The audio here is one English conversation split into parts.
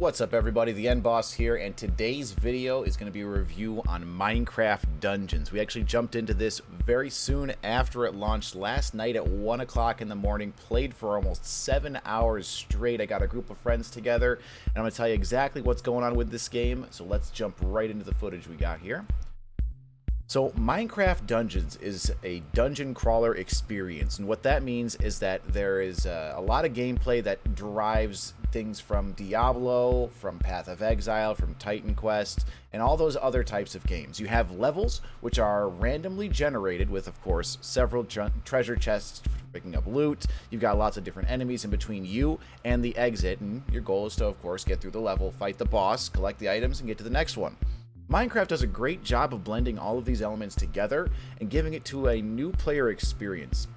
What's up everybody, TheEndBoss here, and today's video is going to be a review on Minecraft Dungeons. We actually jumped into this very soon after it launched last night at 1 o'clock in the morning, played for almost 7 hours straight. I got a group of friends together, and I'm going to tell you exactly what's going on with this game, so let's jump right into the footage we got here. So Minecraft Dungeons is a dungeon crawler experience, and what that means is that there is a lot of gameplay that derives things from Diablo, from Path of Exile, from Titan Quest, and all those other types of games. You have levels, which are randomly generated with, of course, several treasure chests for picking up loot. You've got lots of different enemies in between you and the exit, and your goal is to, of course, get through the level, fight the boss, collect the items, and get to the next one. Minecraft does a great job of blending all of these elements together and giving it to a new player experience.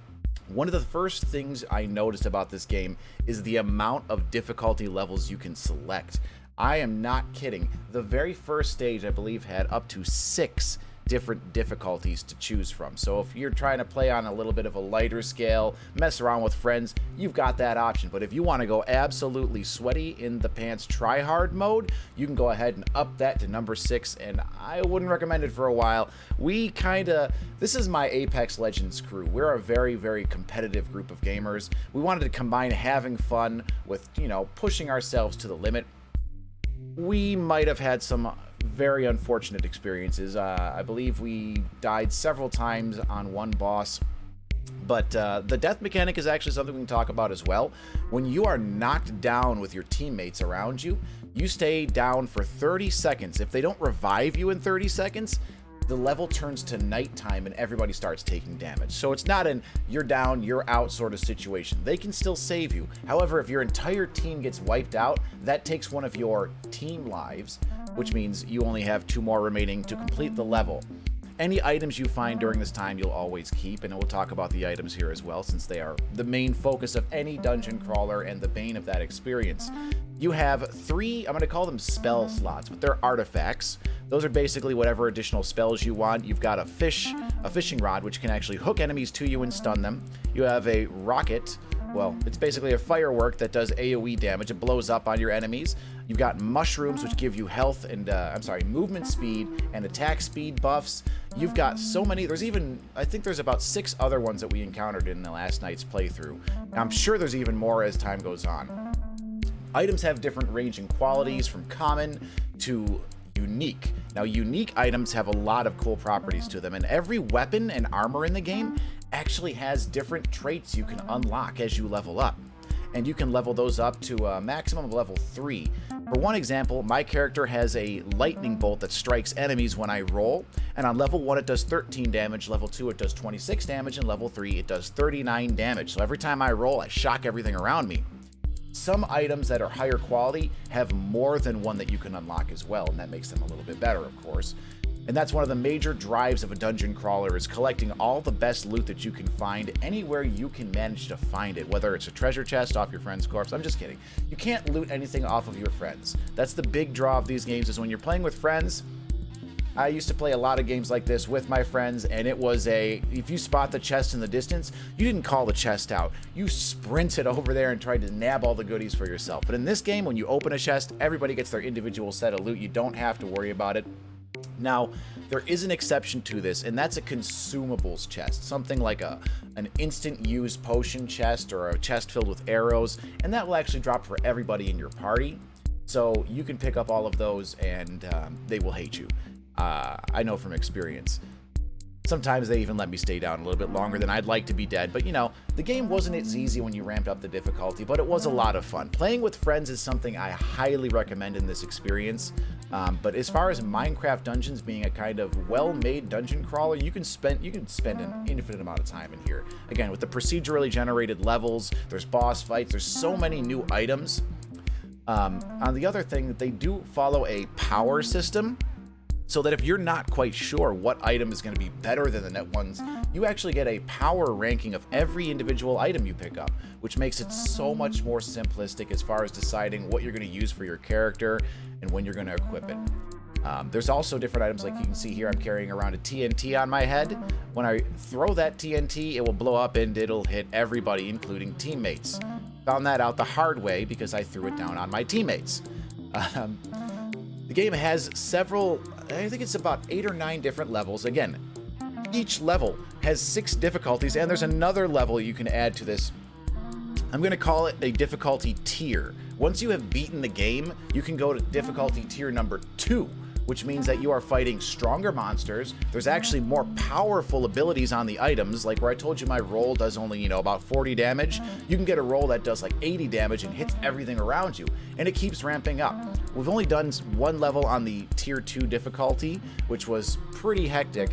One of the first things I noticed about this game is the amount of difficulty levels you can select. I am not kidding. The very first stage, I believe, had up to 6 different difficulties to choose from. So if you're trying to play on a little bit of a lighter scale, mess around with friends, you've got that option. But if you want to go absolutely sweaty in the pants try hard mode, you can go ahead and up that to number 6, and I wouldn't recommend it for a while. This is my Apex Legends crew. We're a very, very competitive group of gamers. We wanted to combine having fun with, pushing ourselves to the limit. We might have had some very unfortunate experiences. I believe we died several times on one boss, but the death mechanic is actually something we can talk about as well. When you are knocked down with your teammates around you, you stay down for 30 seconds. If they don't revive you in 30 seconds, the level turns to nighttime and everybody starts taking damage. So it's not an you're down, you're out sort of situation. They can still save you. However, if your entire team gets wiped out, that takes one of your team lives, which means you only have 2 more remaining to complete the level. Any items you find during this time you'll always keep, and we'll talk about the items here as well, since they are the main focus of any dungeon crawler and the bane of that experience. You have 3, I'm going to call them spell slots, but they're artifacts. Those are basically whatever additional spells you want. You've got a fishing rod, which can actually hook enemies to you and stun them. You have a rocket. Well, it's basically a firework that does AoE damage. It blows up on your enemies. You've got mushrooms, which give you health and, movement speed and attack speed buffs. You've got so many. I think there's about 6 other ones that we encountered in the last night's playthrough. I'm sure there's even more as time goes on. Items have different ranging qualities from common to unique. Now, unique items have a lot of cool properties to them, and every weapon and armor in the game actually has different traits you can unlock as you level up. And you can level those up to a maximum of level 3. For one example, my character has a lightning bolt that strikes enemies when I roll, and on level 1 it does 13 damage, level 2 it does 26 damage, and level 3 it does 39 damage. So every time I roll, I shock everything around me. Some items that are higher quality have more than one that you can unlock as well, and that makes them a little bit better, of course. And that's one of the major drives of a dungeon crawler, is collecting all the best loot that you can find anywhere you can manage to find it, whether it's a treasure chest off your friend's corpse. I'm just kidding. You can't loot anything off of your friends. That's the big draw of these games, is when you're playing with friends. I used to play a lot of games like this with my friends, and it was if you spot the chest in the distance, you didn't call the chest out. You sprinted over there and tried to nab all the goodies for yourself. But in this game, when you open a chest, everybody gets their individual set of loot. You don't have to worry about it. Now, there is an exception to this, and that's a consumables chest, something like an instant use potion chest or a chest filled with arrows, and that will actually drop for everybody in your party. So you can pick up all of those, and they will hate you. I know from experience. Sometimes they even let me stay down a little bit longer than I'd like to be dead, but the game wasn't as easy when you ramped up the difficulty, but it was a lot of fun. Playing with friends is something I highly recommend in this experience, but as far as Minecraft Dungeons being a kind of well-made dungeon crawler, you can spend an infinite amount of time in here. Again, with the procedurally generated levels, there's boss fights, there's so many new items. On the other thing, they do follow a power system, so that if you're not quite sure what item is going to be better than the net ones, you actually get a power ranking of every individual item you pick up, which makes it so much more simplistic as far as deciding what you're going to use for your character and when you're going to equip it. There's also different items, like you can see here, I'm carrying around a TNT on my head. When I throw that TNT, it will blow up and it'll hit everybody, including teammates. Found that out the hard way because I threw it down on my teammates. Um, the game has several, I think it's about 8 or 9 different levels. Again, each level has 6 difficulties, and there's another level you can add to this. I'm going to call it a difficulty tier. Once you have beaten the game, you can go to difficulty tier number 2, which means that you are fighting stronger monsters. There's actually more powerful abilities on the items, like where I told you my roll does only, you know, about 40 damage. You can get a roll that does like 80 damage and hits everything around you, and it keeps ramping up. We've only done 1 level on the tier 2 difficulty, which was pretty hectic.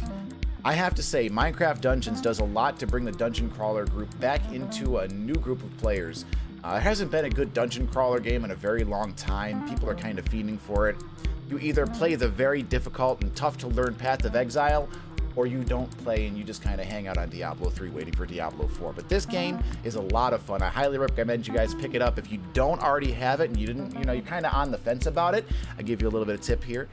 I have to say, Minecraft Dungeons does a lot to bring the dungeon crawler group back into a new group of players. There hasn't been a good dungeon crawler game in a very long time. People are kind of fiending for it. You either play the very difficult and tough to learn Path of Exile, or you don't play and you just kind of hang out on Diablo 3 waiting for Diablo 4. But this game is a lot of fun. I highly recommend you guys pick it up. If you don't already have it and you didn't, you know, you're kind of on the fence about it, I'll give you a little bit of tip here.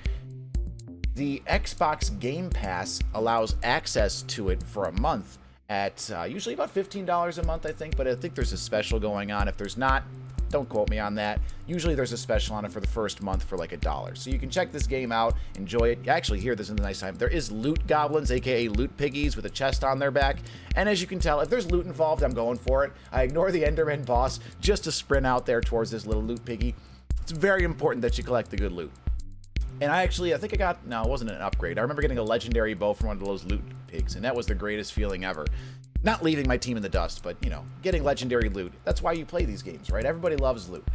The Xbox Game Pass allows access to it for a month at usually about $15 a month, I think, but I think there's a special going on. If there's not, don't quote me on that. Usually there's a special on it for the first month for like $1. So you can check this game out, enjoy it. Actually, here, this is a nice time. There is loot goblins, aka loot piggies, with a chest on their back. And as you can tell, if there's loot involved, I'm going for it. I ignore the Enderman boss just to sprint out there towards this little loot piggy. It's very important that you collect the good loot. And I think I got, no, it wasn't an upgrade. I remember getting a legendary bow from one of those loot pigs, and that was the greatest feeling ever. Not leaving my team in the dust, but, you know, getting legendary loot. That's why you play these games, right? Everybody loves loot.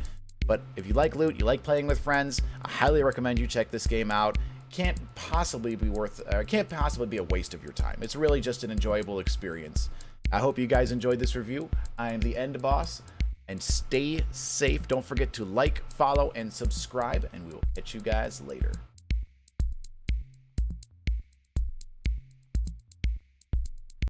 But if you like loot, you like playing with friends, I highly recommend you check this game out. Can't possibly be a waste of your time. It's really just an enjoyable experience. I hope you guys enjoyed this review. I am TheEndBoss, and stay safe. Don't forget to like, follow, and subscribe, and we will catch you guys later.